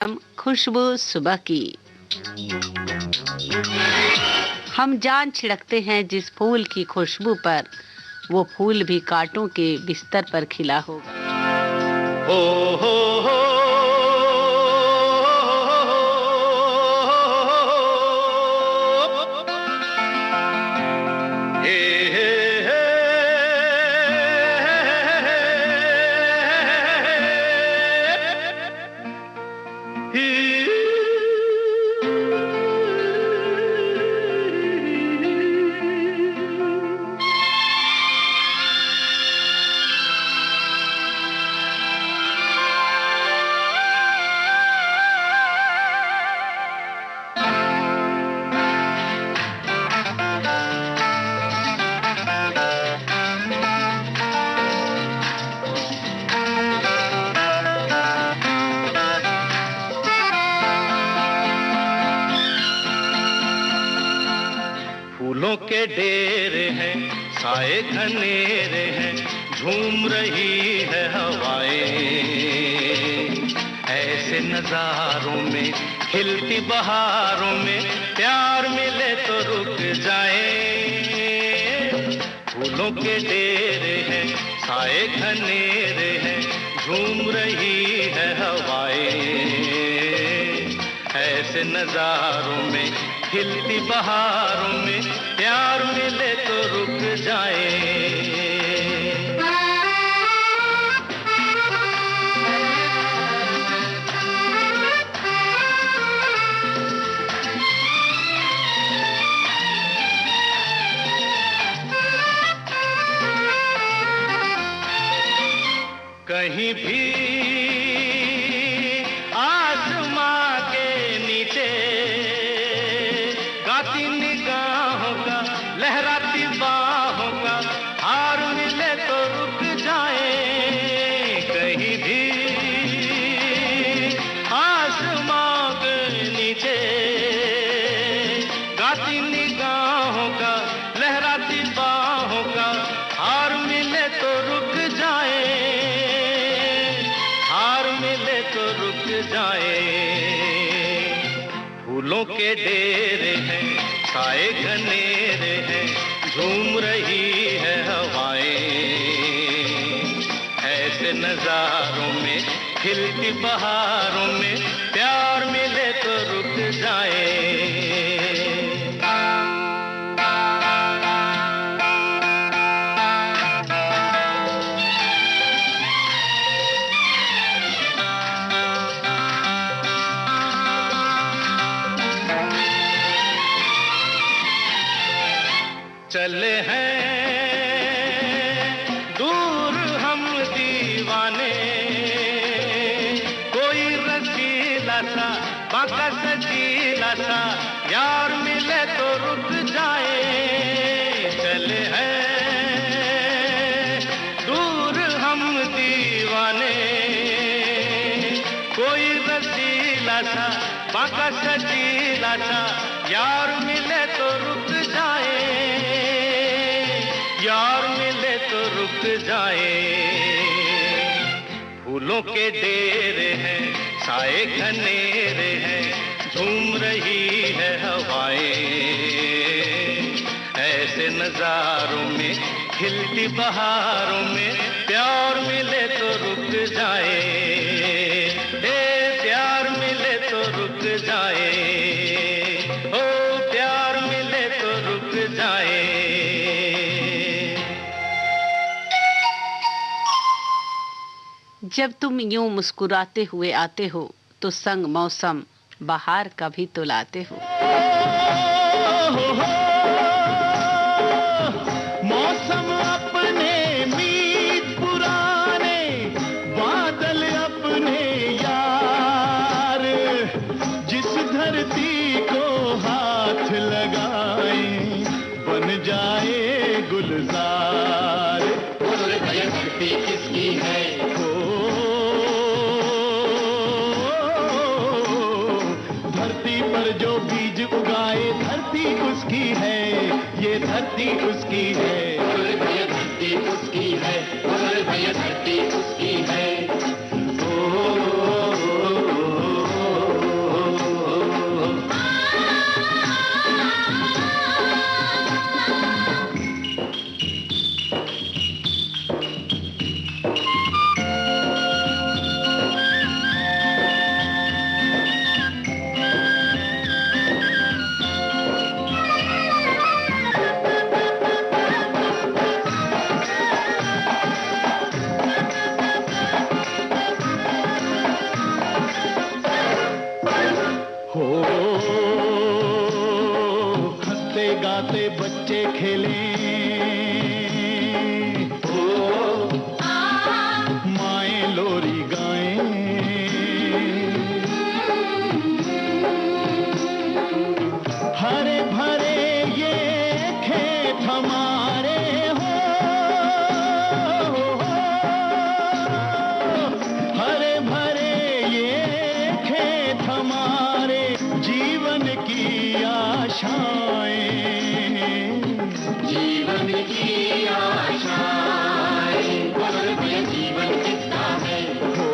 खुशबू सुबह की। हम जान छिड़कते हैं जिस फूल की खुशबू पर, वो फूल भी कांटों के बिस्तर पर खिला होगा। हो हो हो हे हे हे फूलों के डेरे हैं, साए घनेरे हैं, झूम रही है हवाएं। ऐसे नजारों में, खिलती बहारों में, प्यार मिले तो रुक जाए। फूलों के डेरे हैं, साए घनेरे हैं, झूम रही है हवाएं। ऐसे नजारों में, खिलती बहारों में, प्यार मिले तो रुक जाए। कहीं भी आसमां के नीचे गाती निगाहों का, लहराती बाहों का हार मिले तो रुक जाए। कहीं भी आसमां के नीचे गाती निगाहों का, लहराती बाहों का हार मिले तो रुक जाए। हार मिले तो रुक जाए। फूलों के डेरे हैं, साए घनेरे हैं, झूम रही है हवाएं। ऐसे नजारों में, खिलती बहारों में, प्यार मिले तो रुक जाए। चले हैं दूर हम दीवाने, कोई रसीला सा, बाका सजीला सा यार मिले तो रुक जाए। चले हैं दूर हम दीवाने, कोई रसीला सा, बाका सजीला सा यार मिले तो रुक जाए। यार मिले तो रुक जाए। फूलों के डेरे हैं, साए घनेरे हैं, झूम रही है हवाएं। ऐसे नजारों में, खिलती बहारों में, प्यार मिले तो रुक जाए। प्यार मिले तो रुक जाए। ओ प्यार मिले तो रुक जाए। जब तुम यूं मुस्कुराते हुए आते हो, तो संग मौसम बाहर का भी तो लाते हो। मौसम अपने मीत पुराने, बादल अपने यार, जिस धरती को हाथ लगाए बन जाए गुलजार। धरती किसकी है? पर जो बीज उगाए धरती उसकी है, ये धरती उसकी है। भैया धरती उसकी है, भैया धरती उसकी है। ओ हमारे जीवन की आशाएं, जीवन की आशाएं, बोल भैया जीवन किसका है? हो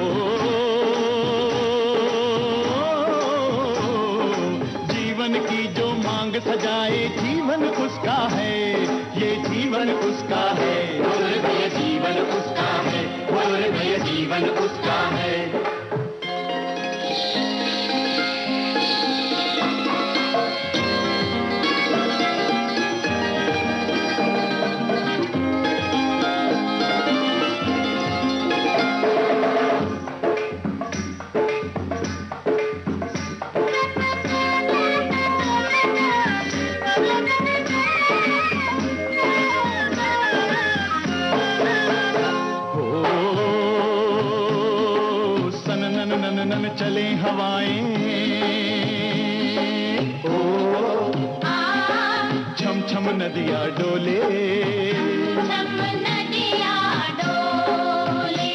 जीवन की जो मांग सजाए, जीवन उसका है, ये जीवन उसका है। बोल भैया जीवन उसका है, बोल भैया जीवन उसका है। चले हवाएं, ओ छम छम नदियाँ डोले, छम नदियाँ डोले,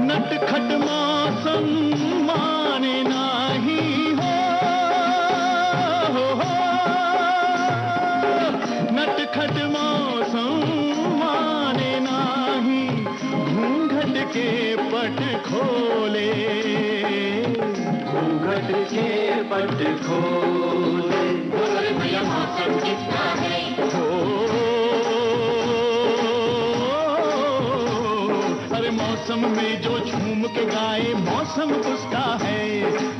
नटखट मौसम माने नाही हो, नटखट मौसम माने नाही, घूंघट के पट खोले, घूंघट के पट खोले, बोल भैया मौसम किसका है? हो अरे मौसम में जो झूम के गाए, मौसम उसका है,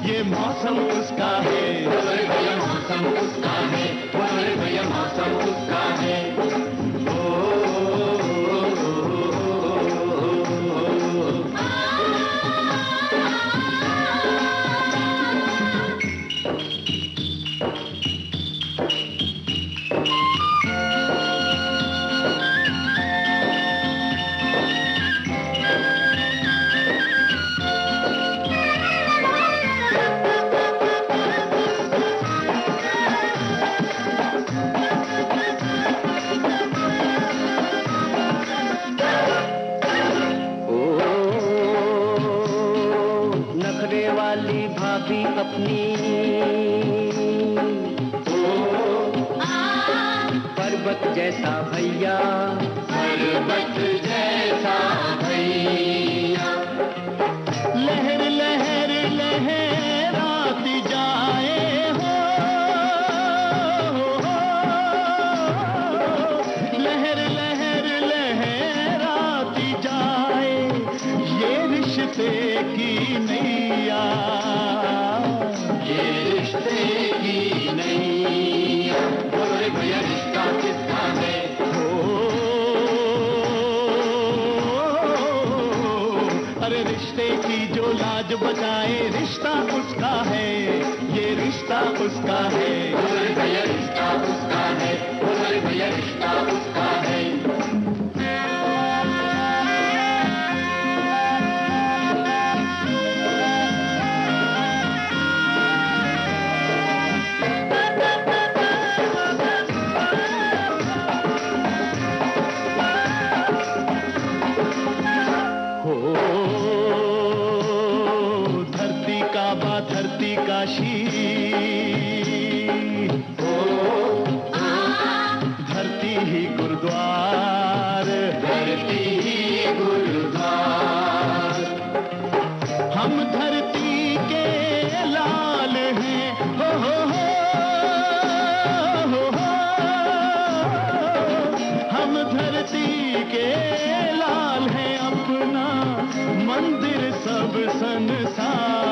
ये मौसम उसका है। बोल भैया मौसम उसका है, बोल भैया मौसम उसका है। भाभी अपनी पर्वत जैसा भैया, पर्वत जैसा भैया, लहर लहर लहराती जाए हो, लहर लहर लहराती जाए, ये रिश्ते की नैया, ये रिश्ते की नैया, बोल भैया रिश्ता किसका है? अरे रिश्ते की जो लाज बचाए, रिश्ता उसका है, ये रिश्ता उसका है। बोल भैया रिश्ता उसका है, बोल भैया रिश्ता उसका है। धरती काशी, धरती ही गुरुद्वार, धरती ही गुरुद्वार, हम धरती के लाल हैं, हो, हम धरती के लाल हैं, अपना मंदिर सब संसार,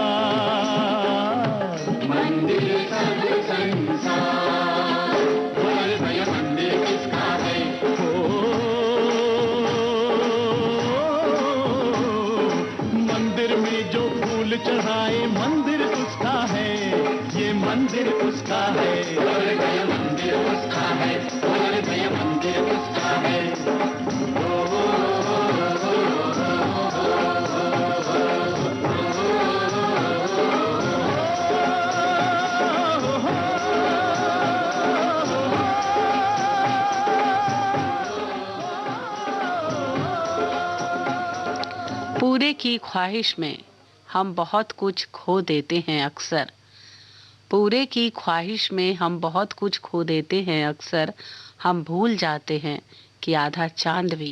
मंदिर सब संसार, बोल भैया मंदिर किसका है? हो मंदिर में जो फूल चढ़ाए, मंदिर उसका है, ये मंदिर उसका है। बोल भैया मंदिर उसका है, बोल भैया मंदिर उसका है। पूरे की ख्वाहिश में हम बहुत कुछ खो देते हैं अक्सर। पूरे की ख्वाहिश में हम बहुत कुछ खो देते हैं अक्सर। हम भूल जाते हैं कि आधा चांद भी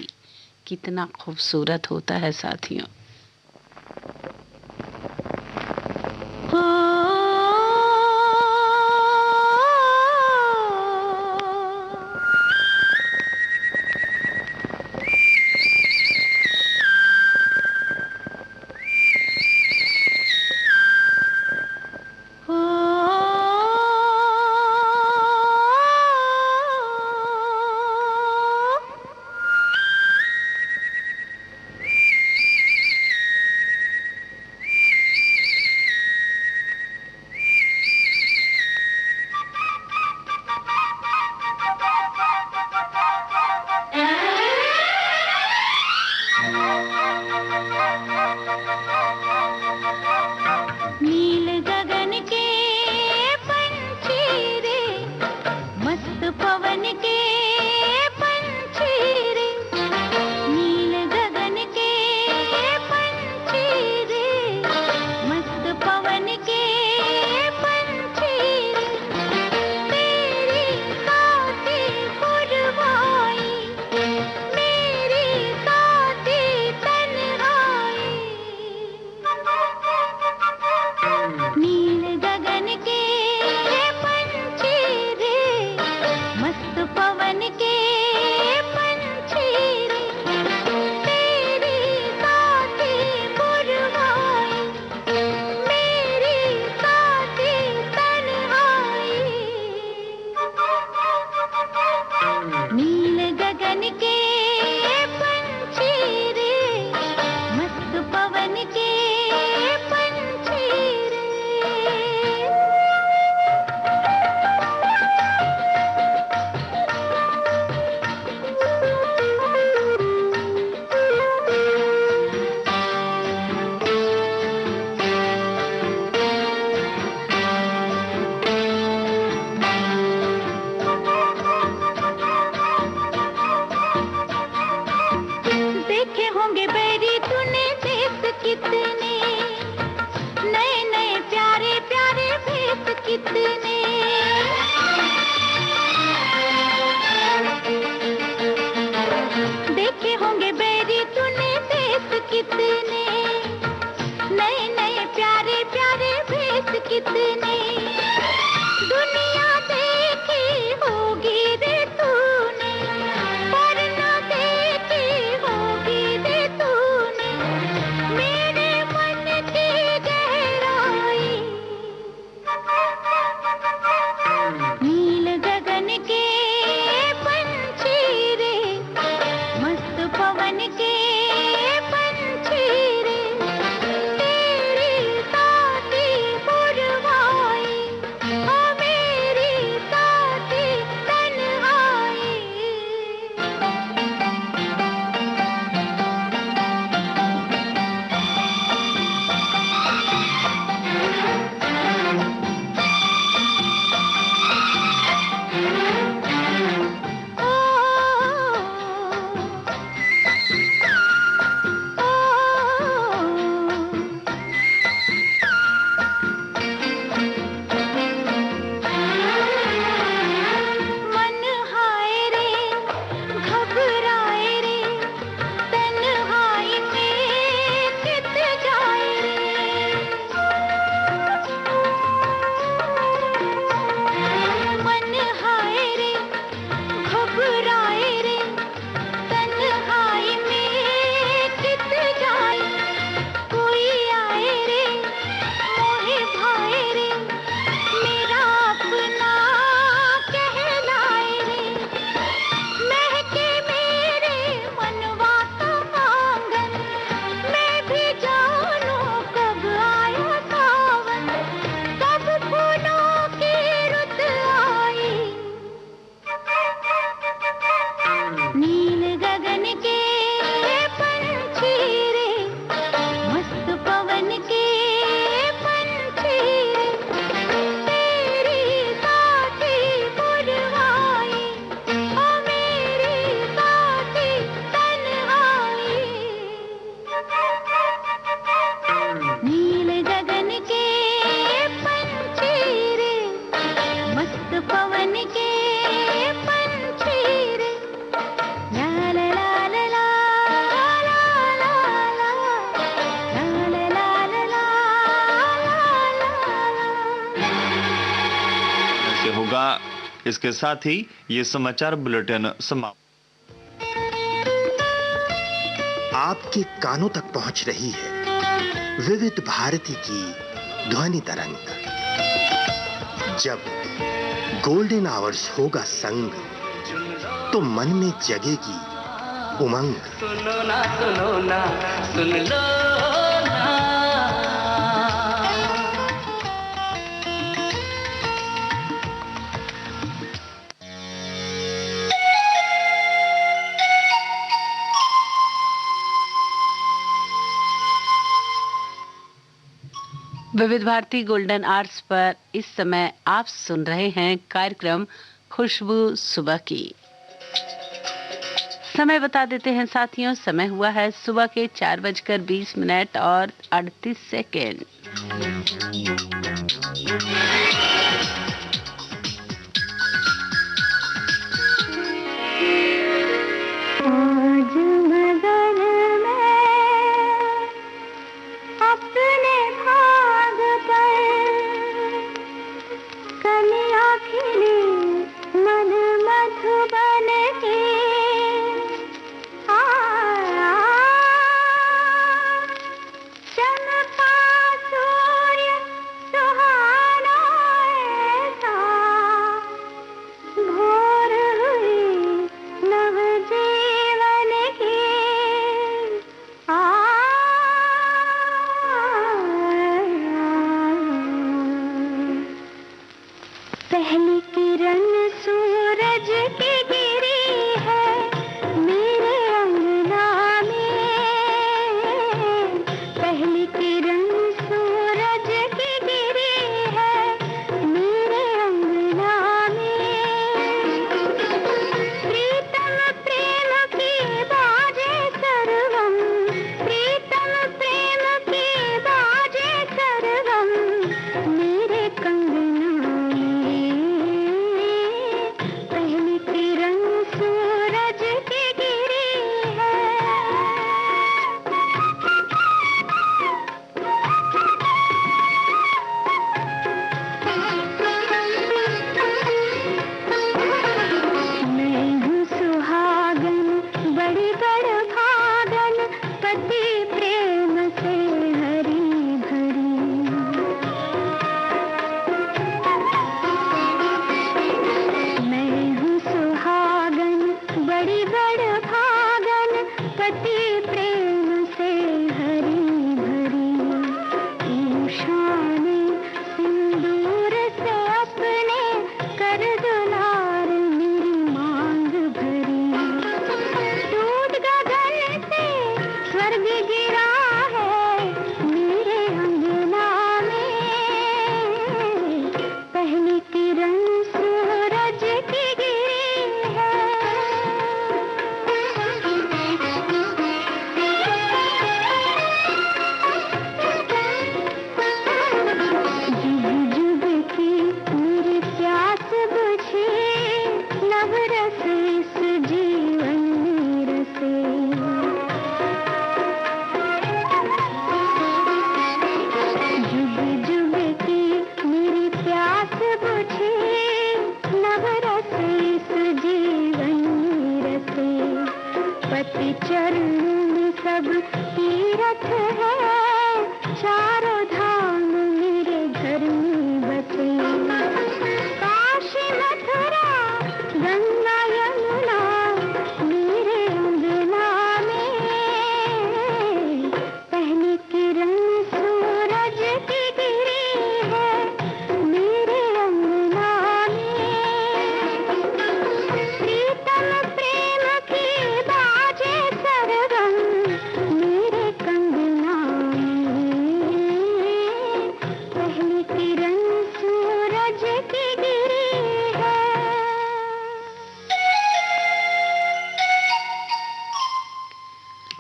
कितना खूबसूरत होता है साथियों। नील गगन के पंछी रे, मस्त पवन के पंछी रे, नील गगन के पंछी रे, मस्त पवन के पंछी रे, मेरी साथी पुरवाई, मेरी साथी तन्हाई। नील गगन के पंछी रे, मस्त पवन के पंछी रे, तेरी साथी पुरवाई, मेरी साथी तन्हाई। नील गगन के पंछी रे, मस्त पवन के पंछी रे। देखे होंगे बैरी तूने देश कितने, नए नए प्यारे प्यारे भेष कितने। देखे होंगे बैरी तूने देश कितने, नए नए प्यारे प्यारे भेष कितने। दुनिया देखी होगी रे तूने, पर न देखी होगी रे तूने मेरे मन की गहराई। नील गगन के पंछी रे, मस्त पवन के पंछी रे, तेरी साथी पुरवाई, होगा। इसके साथ ही ये समाचार बुलेटिन समाप्त। आपके कानों तक पहुंच रही है विविध भारती की ध्वनि तरंग। जब गोल्डन आवर्स होगा संग, तो मन में जगेगी उमंग। सुनो ना सुन लो ना। विविध भारती गोल्डन आवर्स पर इस समय आप सुन रहे हैं कार्यक्रम खुशबू सुबह की। समय बता देते हैं साथियों, समय हुआ है सुबह के 4:20 और 38 सेकेंड।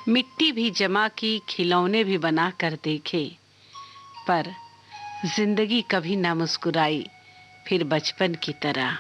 मिट्टी भी जमा की, खिलौने भी बना कर देखे, पर जिंदगी कभी ना मुस्कुराई फिर बचपन की तरह।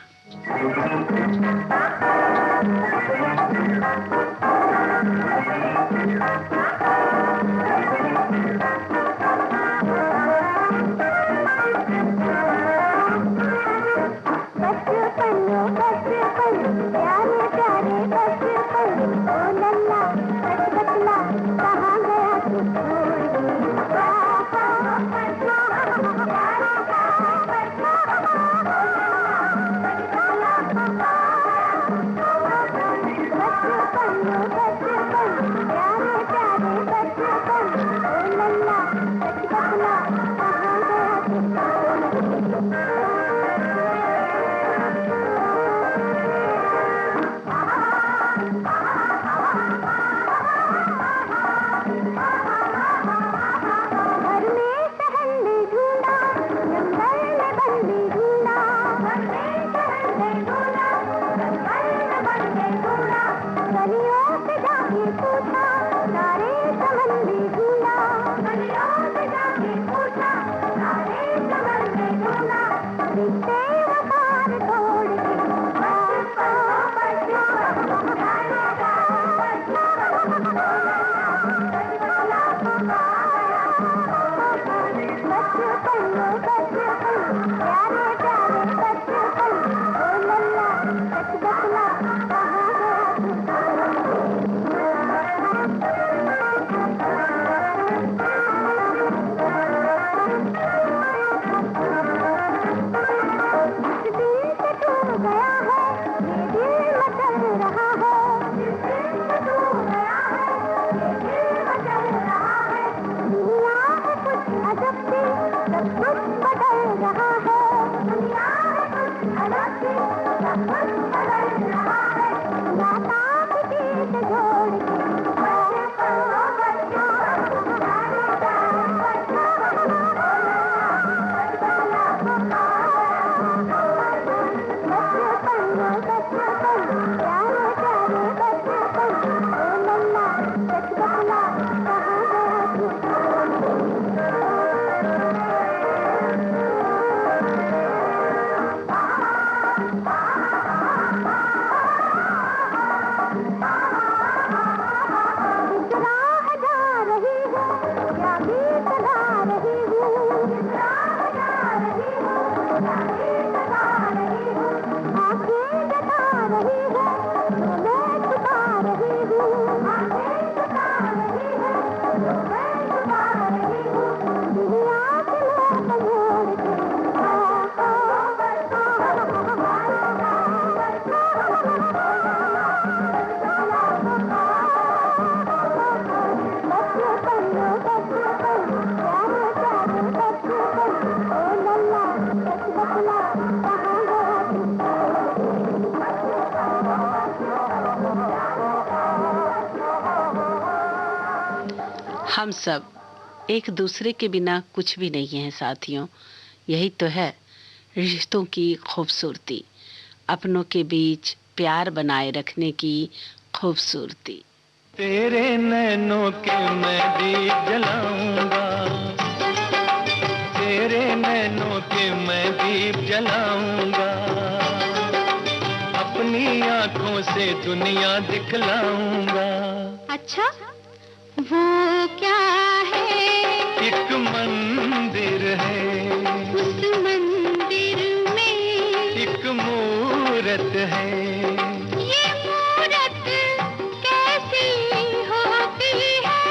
हम सब एक दूसरे के बिना कुछ भी नहीं हैं साथियों। यही तो है रिश्तों की खूबसूरती, अपनों के बीच प्यार बनाए रखने की खूबसूरती। तेरे नैनों के मैं दीप जलाऊंगा, तेरे नैनों के मैं दीप जलाऊंगा, अपनी आंखों से दुनिया दिखलाऊंगा। अच्छा वो क्या है? एक मंदिर है, उस मंदिर में एक मूरत है। ये मूरत कैसी होती है?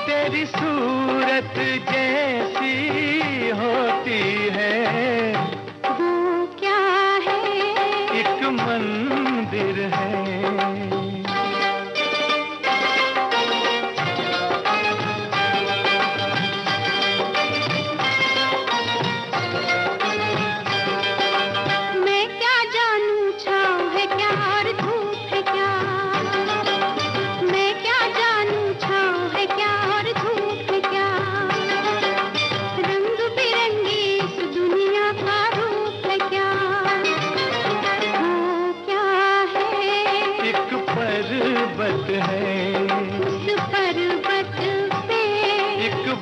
तेरी सूरत जैसी होती है। वो क्या है? एक मंदिर है।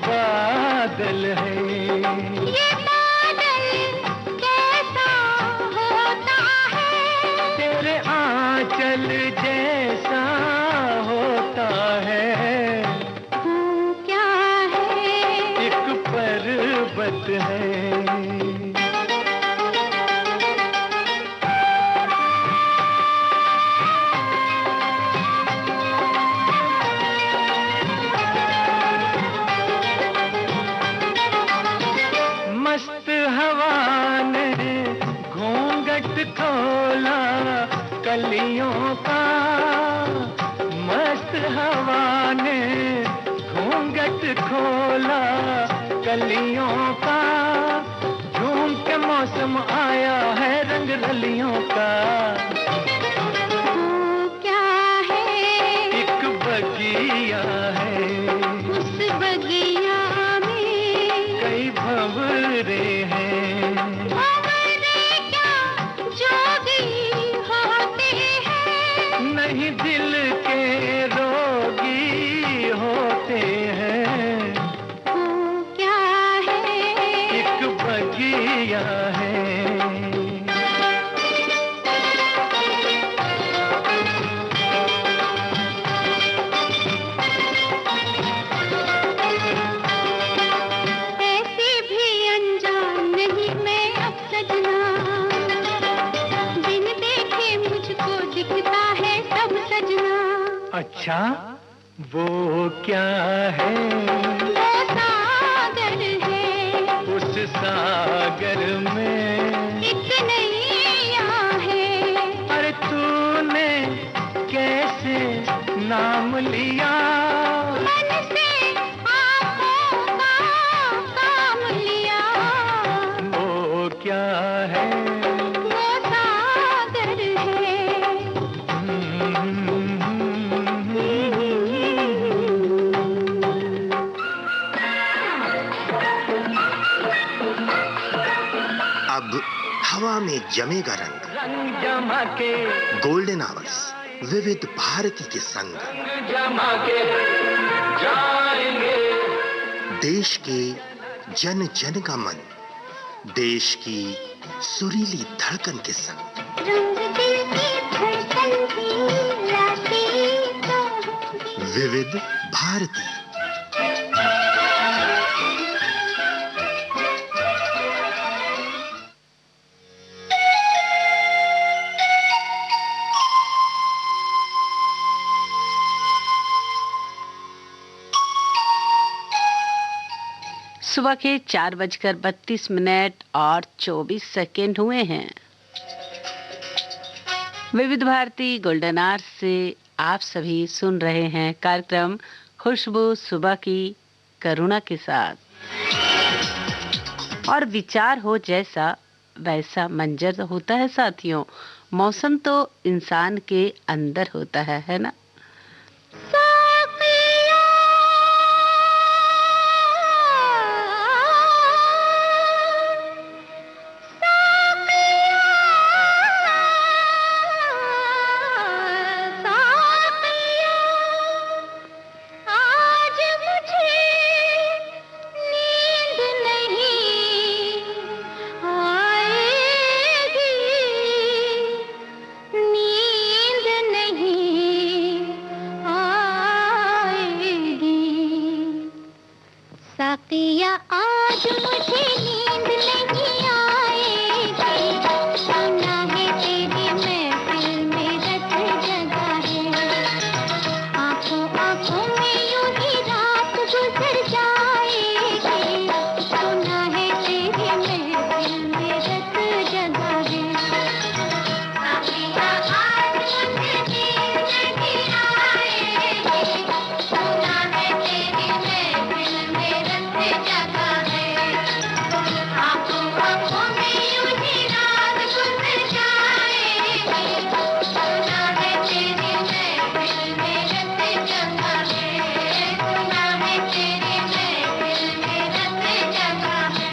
बादल है, ये बादल कैसा होता है? तेरे आंचल जैसा होता है। वो क्या है? एक पर्वत है। खोला कलियों का, मस्त हवा ने घूंघट खोला कलियों का। झूम के मौसम आया है रंग रलियों का। वो क्या है? एक बगिया है, उस बगिया में कई भंवरे हैं। नहीं दिल के रोगी होते हैं। वो क्या है? एक बगिया है। अच्छा वो क्या है? वो सागर है, उस सागर में एक नैया है। अरे तूने कैसे नाम लिया? मन से आँखों का काम लिया। वो क्या है? वो सागर है। अब हवा में जमेगा रंग, रंग जमा के, गोल्डन आवर्स विविध भारती के संग। जमा के जाएंगे। देश के जन जन का मन, देश की सुरीली धड़कन के संग। रंग दिल की धड़कन की लाती तो होगी। विविध भारती। सुबह के 4:32 और 24 हुए हैं। विविध भारती गोल्डन आवर से आप सभी सुन रहे हैं कार्यक्रम खुशबू सुबह की करुणा के साथ। और विचार हो जैसा वैसा मंजर होता है साथियों। मौसम तो इंसान के अंदर होता है ना। साकिया आज मुझे नींद नहीं आएगी, सुना है तेरी महफिल में रत जगा है। आंखों आंखों में यूं ही रात गुजर जाएगी, सुना है तेरी महफिल में रत जगा है। साकिया आज मुझे नींद नहीं आएगी, सुना है तेरी महफिल में रत जगा है। आंखों आंखों में यूं ही रात गुजर जाएगी, सुना है तेरी महफिल में रत जगा है। सुना है तेरी महफिल में रत जगा है।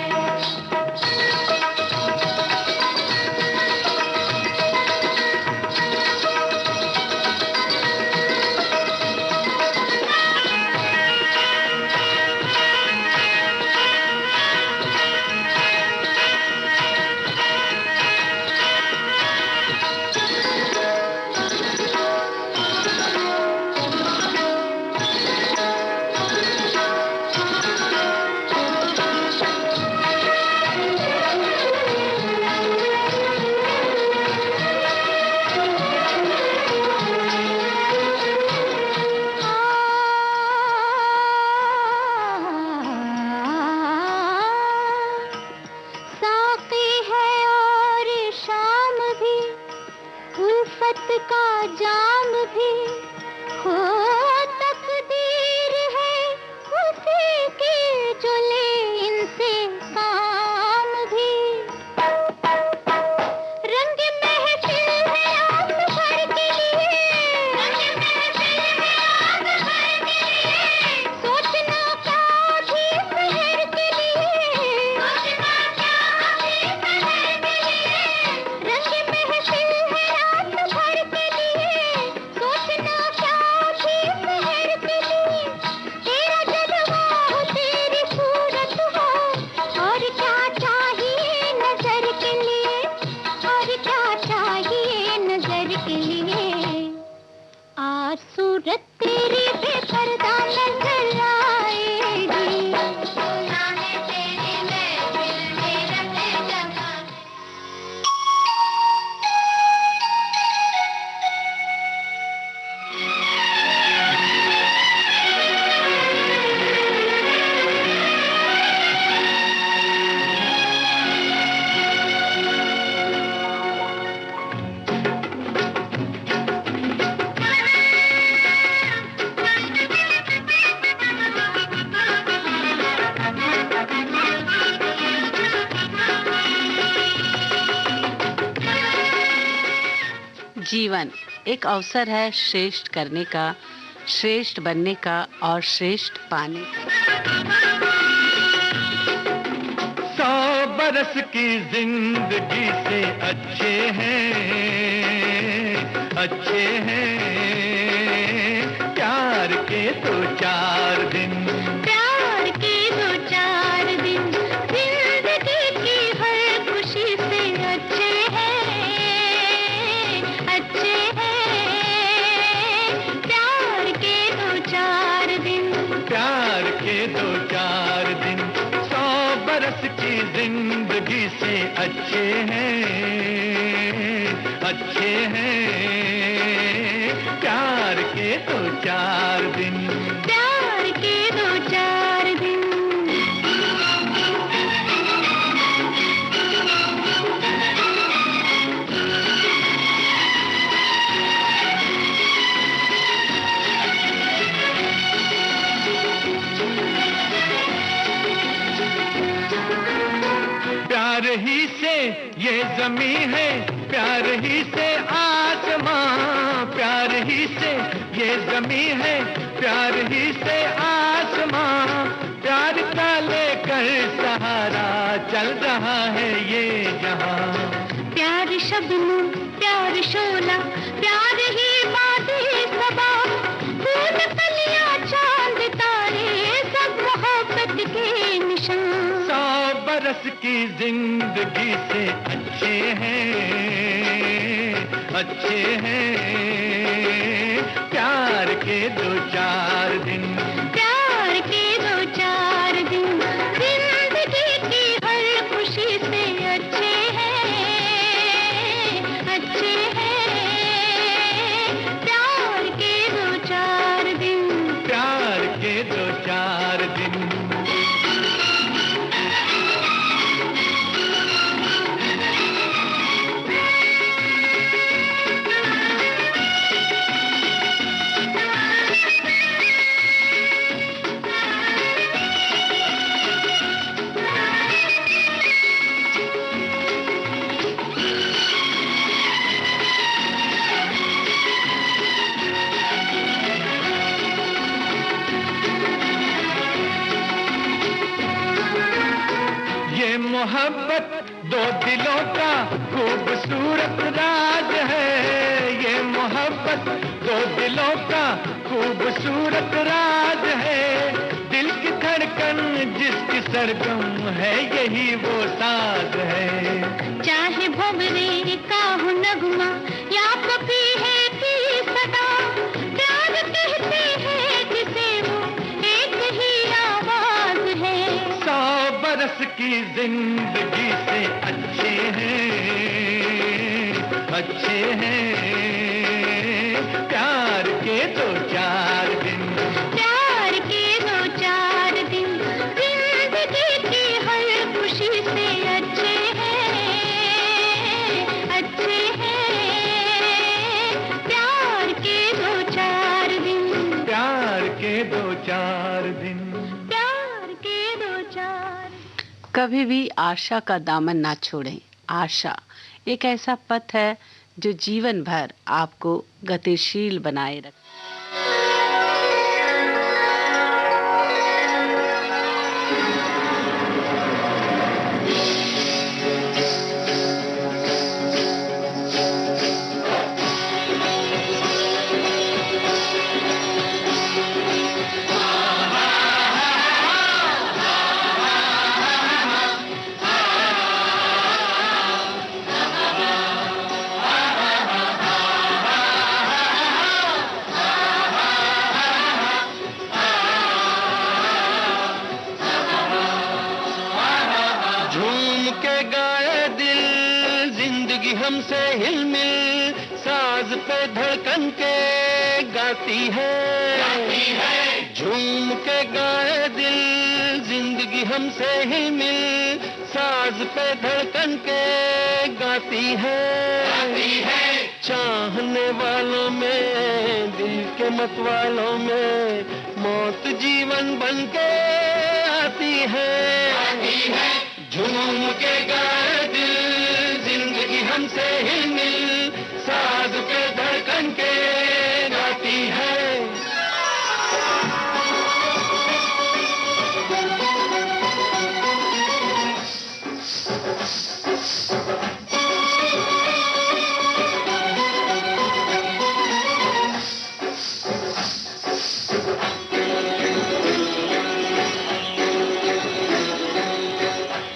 साकी है और शाम भी, उल्फत का जाम भी, हो तकदीर है उसी की जो ले इनसे काम भी। रंग महफिल है आप भर के लिए, रंग महफिल है आप भर के लिए, सोचना क्या भी शहर के लिए, सोचना क्या भी शहर के लिए। रंग महफिल है आप भर के लिए, सोचना जीवन एक अवसर है श्रेष्ठ करने का, श्रेष्ठ बनने का और श्रेष्ठ पाने का। 100 बरस की जिंदगी से अच्छे हैं प्यार के 2-4 दिन, प्यार के 2-4 दिन, जिंदगी की हर खुशी से अच्छे हैं प्यार के 2-4 दिन, प्यार के 2-4 दिन 100 बरस की जिंदगी से अच्छे हैं प्यार के 2-4 दिन, प्यार के 2-4 दिन। प्यार ही से ये ज़मीं है, प्यार ही से आसमां, प्यार ही से ये ज़मीं है, प्यार ही से आसमां, प्यार का लेकर सहारा चल रहा है ये जहां। प्यार शबनम, प्यार शोला, प्यार ही बादे सबा, फूल कलियां चांद तारे सब मोहब्बत के निशान। 100 बरस की जिंदगी से अच्छे हैं प्यार के 2-4 दिन, प्यार के 2-4 दिन, जिंदगी की हर खुशी से अच्छे हैं प्यार के 2-4 दिन, प्यार के 2-4 दिन। मोहब्बत 2 दिलों का खूबसूरत राज है, ये मोहब्बत 2 दिलों का खूबसूरत राज है, दिल की धड़कन जिसकी सरगम है यही वो साज है। चाहे भंवरे का हो नगमा या कभी है की सदा, प्यार कहते हैं जिसे वो एक ही आवाज है। 100 बरस की जिंदगी से अच्छे हैं प्यार के 2-4 दिन, प्यार के 2-4 दिन, जिंदगी की हर खुशी से अच्छे हैं प्यार के 2-4 दिन, प्यार के 2-4 दिन, प्यार के 2-4। कभी भी आशा का दामन ना छोड़ें। आशा एक ऐसा पथ है जो जीवन भर आपको गतिशील बनाए रखे। हमसे हिलमिल साज पे धड़कन के गाती है, झूम के गाए दिल जिंदगी हमसे हिलमिल साज पे धड़कन के गाती है। चाहने वालों में दिल के मतवालों में मौत जीवन बन के आती है। झूम के गाए दिल जिंदगी हमसे हिलमिल साज पे के गाती है।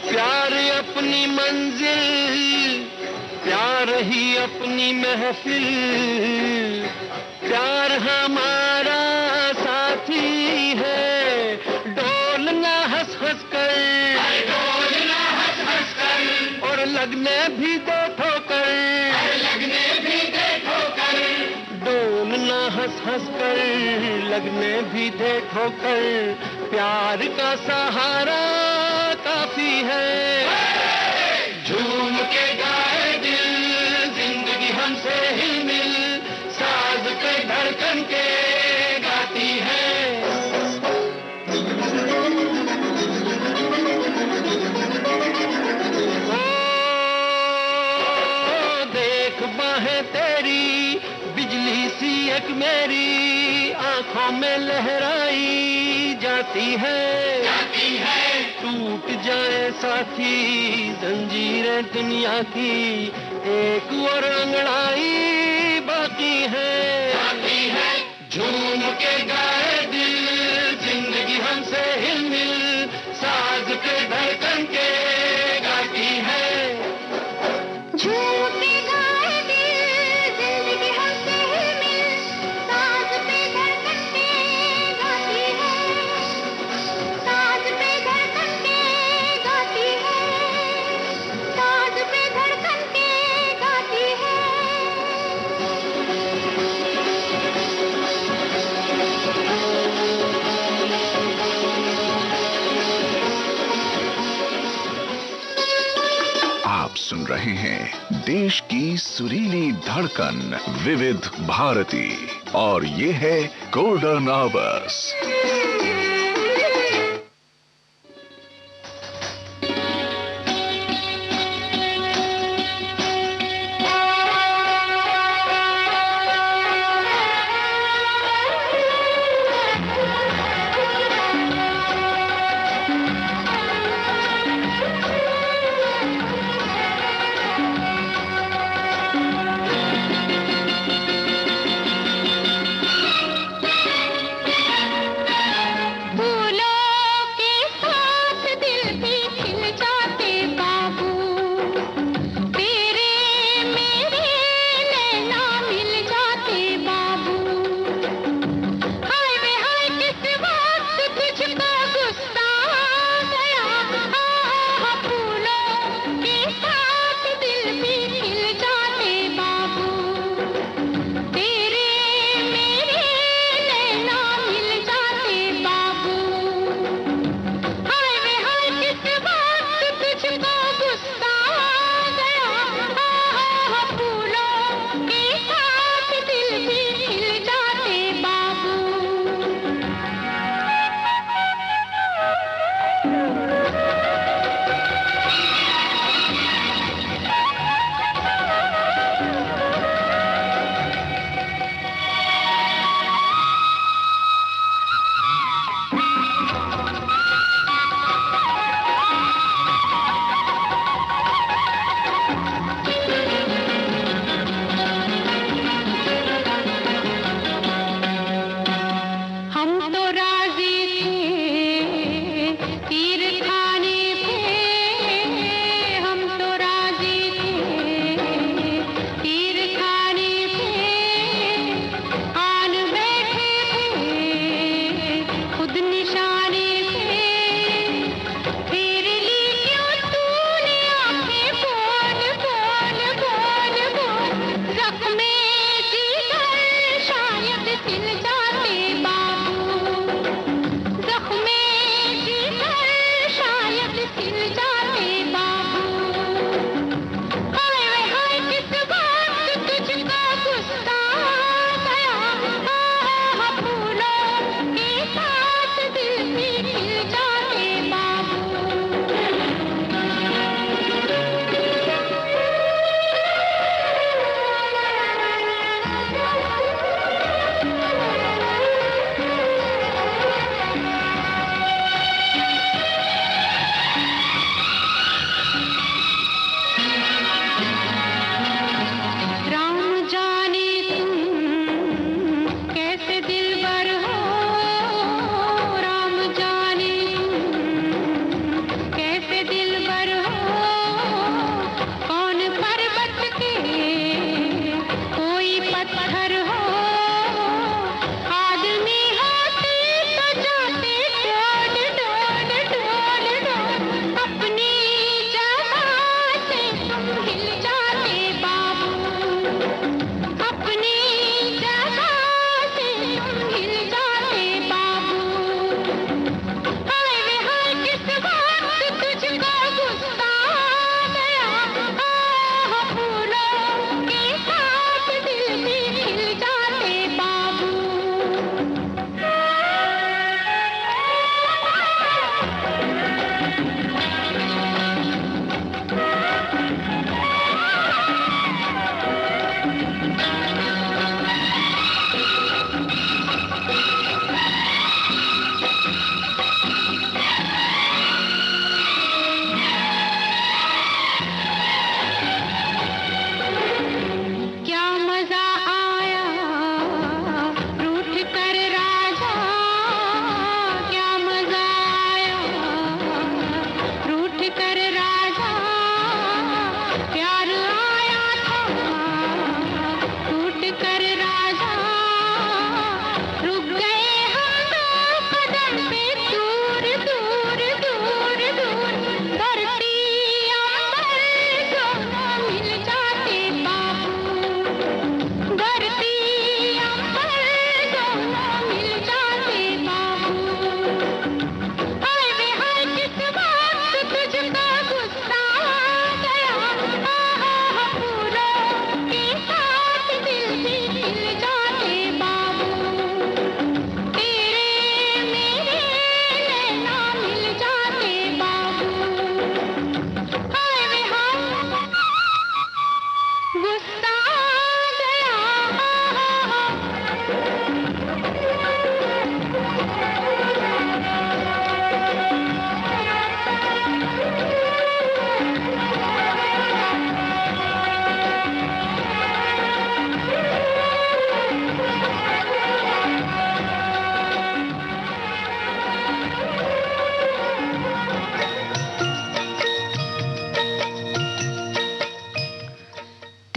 प्यार अपनी मंजिल, प्यार ही अपनी महफिल, प्यार हमारा साथी है। डोलना हंस हंस कर, डोलना हंस हंस कर, और लगने भी दे ठोकर, लगने भी दे ठोकर। डोलना हंस हंस कर, लगने भी दे ठोकर, प्यार का सहारा काफी है। झूम के गाए दिल, जिंदगी हमसे हिल मिल, साज पे धड़कन के गाती है। ओ देख बाहें तेरी, बिजली सी एक मेरी, आंखों में लहराई जाती है, जाती है। टूट जाए साथी जंजीरें दुनिया की, एक और अंगड़ाई बाकी है, बाकी है। झूम के गाए दिल, जिंदगी हमसे हिल मिल, साज पे धड़कन के गाती है। झूम के गाए दिल, जिंदगी हमसे हिल मिल, साज पे धड़कन के गाती है, साज पे धड़कन के गाती है, साज पे धड़कन के गाती है। आप सुन रहे हैं देश की सुरीली धड़कन विविध भारती, और ये है गोल्डन आवर्स।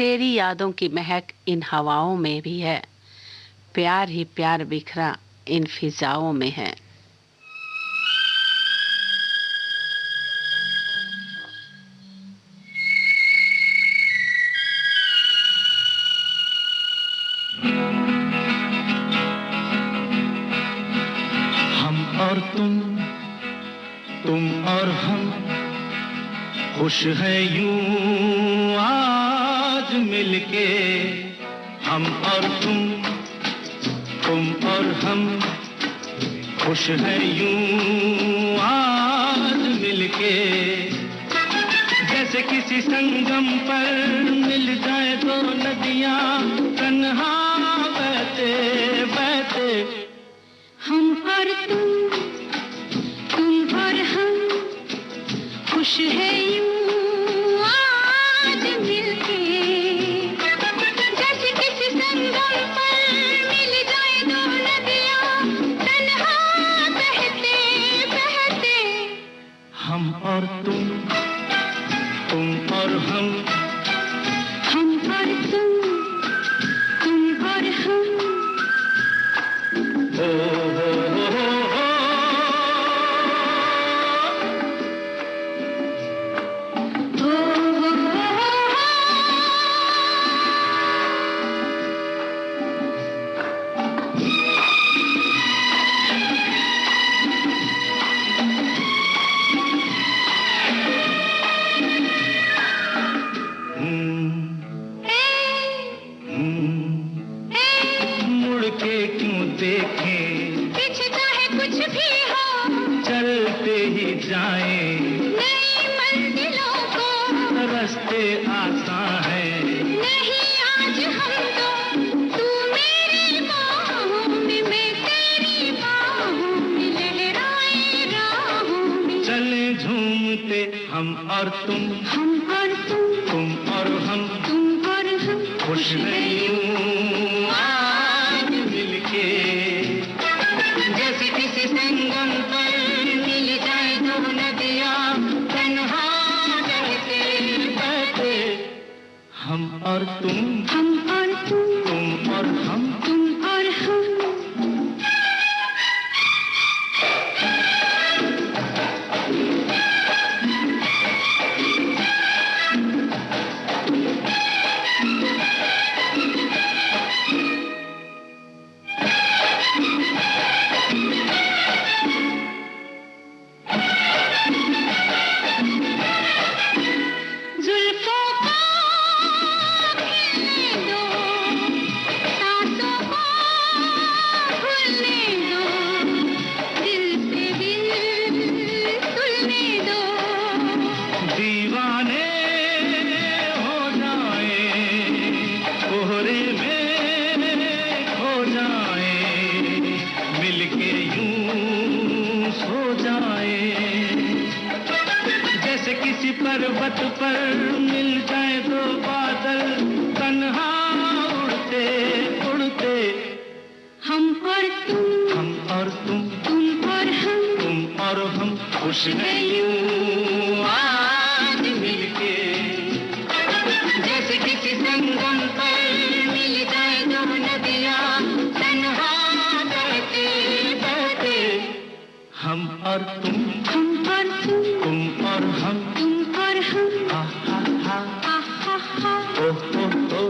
तेरी यादों की महक इन हवाओं में भी है, प्यार ही प्यार बिखरा इन फिजाओं में है। हम और तुम और हम, खुश है यूं आज मिलके। हम और तुम और हम, खुश है यूं आज मिलके। जैसे किसी संगम पर मिल जाए दो नदियां, तन्हा बहते बहते। हम और तुम और हम, खुश है यूं आज मिलके। जैसे किसी संगम पर मिल जाए दो नदियां, तन्हा बहते बहते। हम और तुम और हम, हम और तुम और हम। हो मुड़ के क्यों देखें, पीछे चाहे कुछ भी हो, चलते ही जाएं। नई मंजिलों को रास्ते आसान हैं, नहीं आज हम तो। तू मेरी बाहों में, मैं तेरी बाहों में, लहराए राहों में। चले झूमते हम और तुम और तुम और हम, हम खुश हैं यूं आज मिलके। जैसे किसी संगम पर मिल जाए दो नदियां, तन्हा बहते बहते। हम और तुम और तुम और हम। तुम और हम। जुल्फों को खिलने दो, सांसों को भूलने दो, दिल से दिल तुलने दो। दीवाने हो जाए, कोहरे में खो जाए, मिलके यूं सो जाए। जैसे किसी पर्वत पर मिल जाए दो बादल, तन्हा उड़ते उड़ते। हम और तुम तुम और हम, खुश हैं यूं आज मिलके। जैसे किसी संगम पर मिल जाए दो नदियां, तन्हा बहते बहते। हम और तुम और तुम और हम। हा हा हा, हा हा ओ हो हो।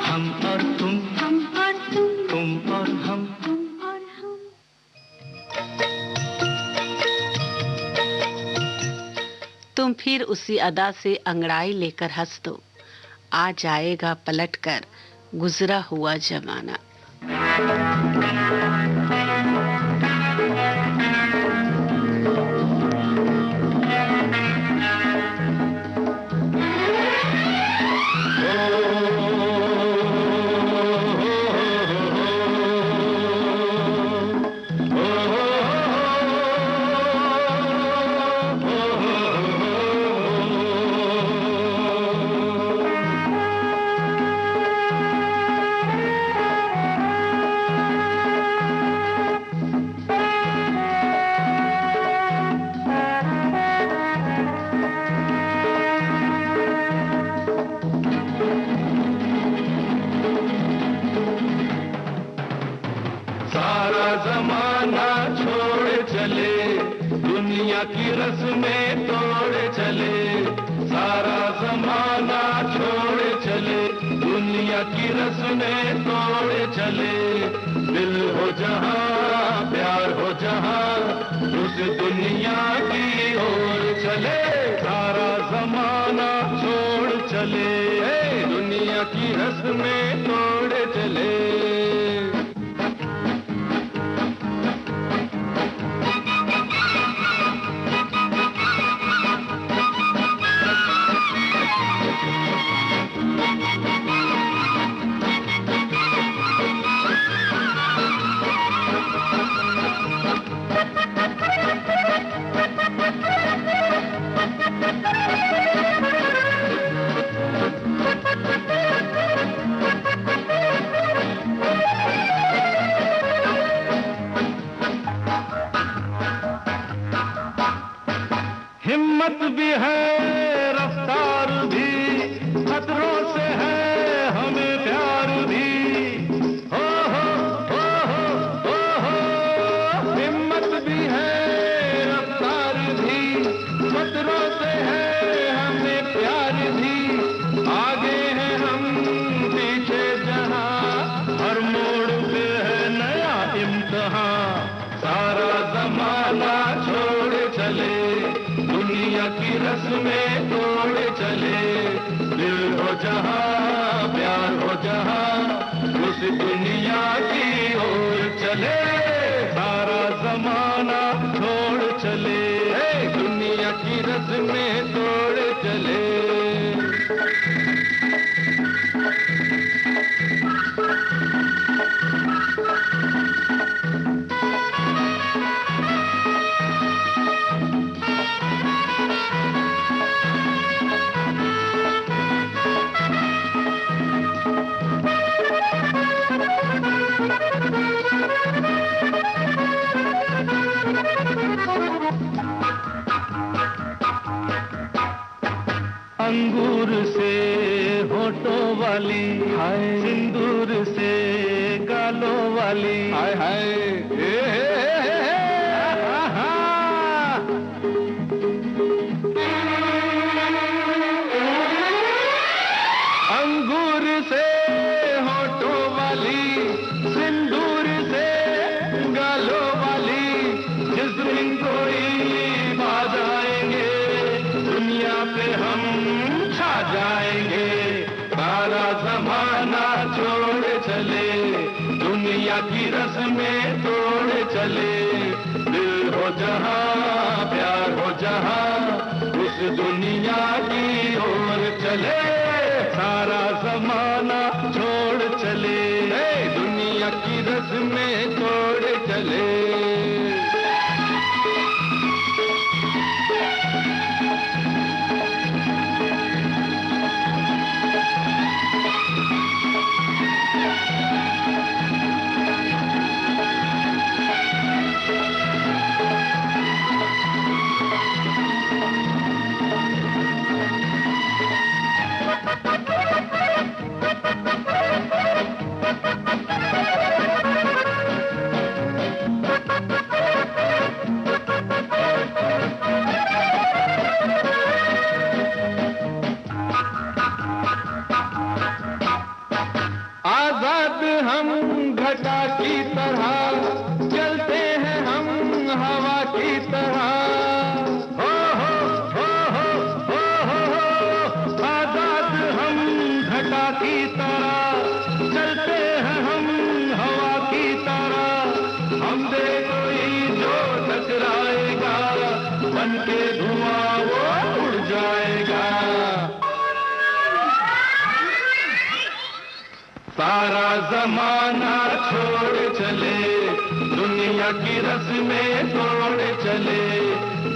हम और तुम और हम। तुम फिर उसी अदा से अंगड़ाई लेकर हंस दो, आ जाएगा पलट कर गुजरा हुआ जमाना। दुनिया की रस्में तोड़े चले, सारा जमाना छोड़े चले, दुनिया की रस्में तोड़े चले, दिल हो जहां प्यार हो जहां, उस दुनिया की ओर चले, सारा जमाना छोड़ चले, दुनिया की रस्में तोड़े चले। हिम्मत भी है रफ्तार भी, खतरों से है हमें प्यार भी, हो हिम्मत भी है रफ्तार भी, खतरों से है हमें प्यार भी, आगे हैं हम पीछे जहां, हर मोड़ पे है नया इम्तिहान, सारा जमाना छोड़ चले, दुनिया की रस्में तोड़े चले, दिल हो जहां प्यार हो जहां, उस दुनिया की ओर चले, सारा जमाना छोड़ चले, दुनिया की रस्में तोड़े चले। अंगूर से होठों वाली, सिंदूर से गालों वाली, हाय हाय अंगूर से होठों वाली, सिंदूर से गालों वाली, जिस दिन कोई पा जाएंगे, दुनिया पे हम छा जाएंगे, सारा जमाना छोड़ चले, दुनिया की रस्में तोड़ चले, दिल हो जहां प्यार हो जहां, उस दुनिया की ओर चले, सारा जमाना छोड़ चले, दुनिया की रस्में तोड़ चले। आजाद हम घटा की तरह, चलते हैं हम हवा की तरह, आजाद हम घटा की तरह, चलते हैं हम हवा की तरह, हमसे कोई जो टकराएगा, बन के धुआं वो उड़ जाएगा, सारा जमाना छोड़ चले, दुनिया की रस्में तोड़ चले,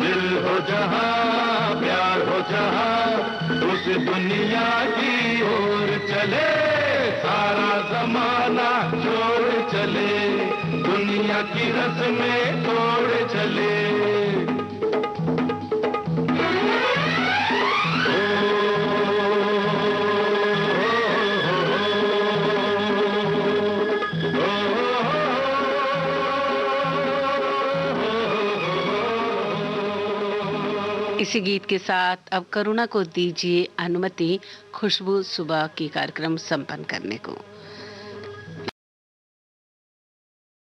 दिल हो जहां प्यार हो जहां, उस दुनिया की ओर चले, सारा जमाना छोड़ चले, दुनिया की रस्में तोड़ चले। इसी गीत के साथ अब करुणा को दीजिए अनुमति खुशबू सुबह की कार्यक्रम संपन्न करने को।